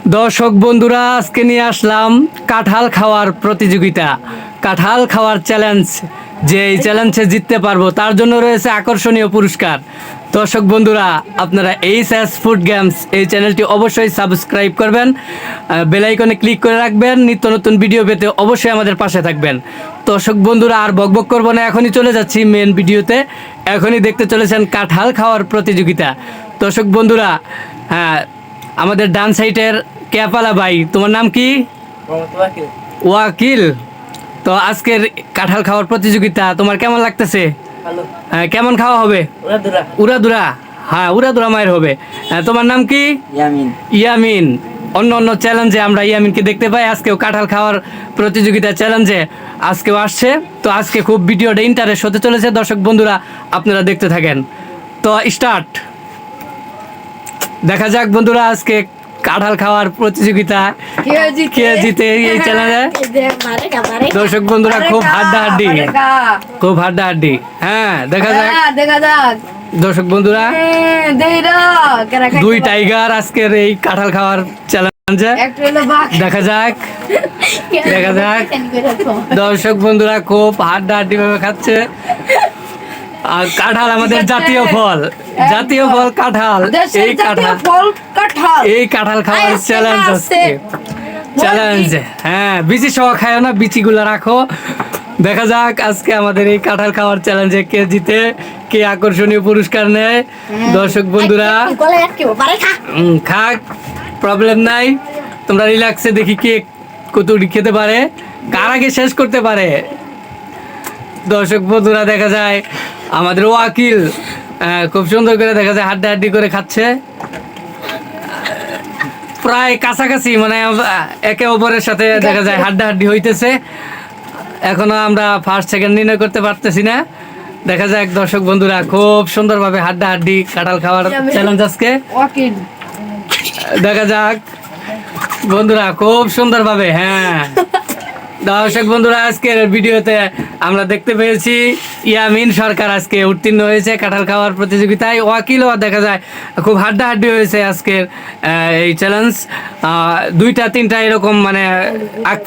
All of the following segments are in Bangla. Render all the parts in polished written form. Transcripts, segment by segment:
দর্শক বন্ধুরা, আজকে নিয়ে আসলাম কাঁঠাল খাওয়ার প্রতিযোগিতা, কাঁঠাল খাওয়ার চ্যালেঞ্জ। যে এই চ্যালেঞ্জে জিততে পারবো তার জন্য রয়েছে আকর্ষণীয় পুরস্কার। দর্শক বন্ধুরা, আপনারা এইচএস ফুড গেমস এই চ্যানেলটি অবশ্যই সাবস্ক্রাইব করবেন, বেল আইকনে ক্লিক করে রাখবেন, নিত্য নতুন ভিডিও পেতে অবশ্যই আমাদের পাশে থাকবেন। দর্শক বন্ধুরা, আর বকবক করবো না, এখনই চলে যাচ্ছি মেন ভিডিওতে। এখনই দেখতে চলেছেন কাঁঠাল খাওয়ার প্রতিযোগিতা। দর্শক বন্ধুরা, হ্যাঁ, আমাদের ডান সাইডের ক্যাপালা ভাই, তোমার নাম কি? ওয়াকিল। তো আজকের কাঁঠাল খাওয়ার প্রতিযোগিতা তোমার কেমন লাগতেছে? হ্যাঁ, কেমন খাওয়া হবে? উড়াদুরা। হ্যাঁ, উড়াদুরা মায়ের হবে। তোমার নাম কি? ইয়ামিন। অন্য অন্য চ্যালেঞ্জে আমরা ইয়ামিনকে দেখতে পাই, আজকেও কাঁঠাল খাওয়ার প্রতিযোগিতা চ্যালেঞ্জে আজকেও আসছে। তো আজকে খুব ভিডিওটা ইন্টারেস্ট হতে চলেছে। দর্শক বন্ধুরা, আপনারা দেখতে থাকেন। তো স্টার্ট। দেখা যাক বন্ধুরা, আজকে কাঁঠাল খাওয়ার প্রতিযোগিতা কে জিতে এই চ্যানেলে। দর্শক বন্ধুরা, খুব হাড্ডাহাড্ডি। হ্যাঁ, দেখা যাক দর্শক বন্ধুরা, দুই টাইগার আজকের এই কাঁঠাল খাওয়ার চ্যালেঞ্জে। দেখা যাক দর্শক বন্ধুরা, খুব হাড্ডাহাড্ডি ভাবে খাচ্ছে। আর কাঁঠাল আমাদের জাতীয় ফল কাঁঠাল। এই কাঁঠাল খাওয়ার চ্যালেঞ্জ। হ্যাঁ, বিচি সহ খায় না, বিচিগুলো রাখো। দেখা যাক আজকে আমাদের এই কাঁঠাল খাওয়ার চ্যালেঞ্জে কে জিতে, কে আকর্ষণীয় পুরস্কার নেয়। দর্শক বন্ধুরা, খাক, প্রবলেম নাই, তোমরা রিল্যাক্সে দেখি কে কতটি খেতে পারে, কার আগে শেষ করতে পারে। দর্শক বন্ধুরা, দেখা যায় আমাদের ওয়াকিল খুব সুন্দর করে দেখা যায় হাড্ডাহাড্ডি করে খাচ্ছে, প্রায় কাছাকাছি, মানে একে অপরের সাথে দেখা যায় হাড্ডাহাড্ডি হইতেছে। এখনো আমরা ফার্স্ট সেকেন্ড নির্ণয় করতে পারতেছি না। দেখা যাক দর্শক বন্ধুরা, খুব সুন্দরভাবে হাড্ডাহাড্ডি কাঁঠাল খাওয়ার চ্যালেঞ্জ আজকে। দেখা যাক বন্ধুরা, খুব সুন্দরভাবে। হ্যাঁ দর্শক বন্ধুরা, আজকের ভিডিওতে আমরা দেখতে পেয়েছি ইয়ামিন সরকার আজকে উত্তীর্ণ হয়েছে কাঁঠাল খাওয়ার প্রতিযোগিতায়। ওয়াকিলও দেখা যায় খুব হাড্ডাহাড্ডি হয়েছে আজকের এই চ্যালেঞ্জ। দুইটা তিনটা এরকম মানে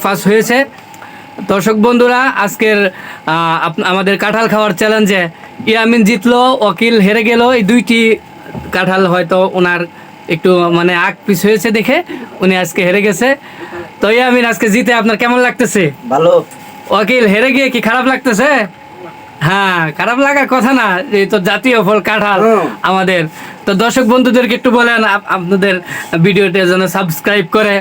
ফাঁস হয়েছে। দর্শক বন্ধুরা, আজকের আমাদের কাঁঠাল খাওয়ার চ্যালেঞ্জে ইয়ামিন জিতলো, ওয়াকিল হেরে গেল। এই দুইটি কাঁঠাল হয়তো ওনার একটু মানে পিছ হয়েছে দেখে উনি আজকে হেরে গেছে। তো ইয়ামিন আজকে জিতে আপনার কেমন লাগতেছে? ভালো। ওয়াকিল হেরে গিয়ে কি খারাপ লাগতেছে? হ্যাঁ, খারাপ লাগার কথা না, এই তো জাতীয় ফল কাঁঠাল আমাদের। তো দর্শক বন্ধুদেরকে একটু বলেন আপনাদের ভিডিওটা যেন সাবস্ক্রাইব করে।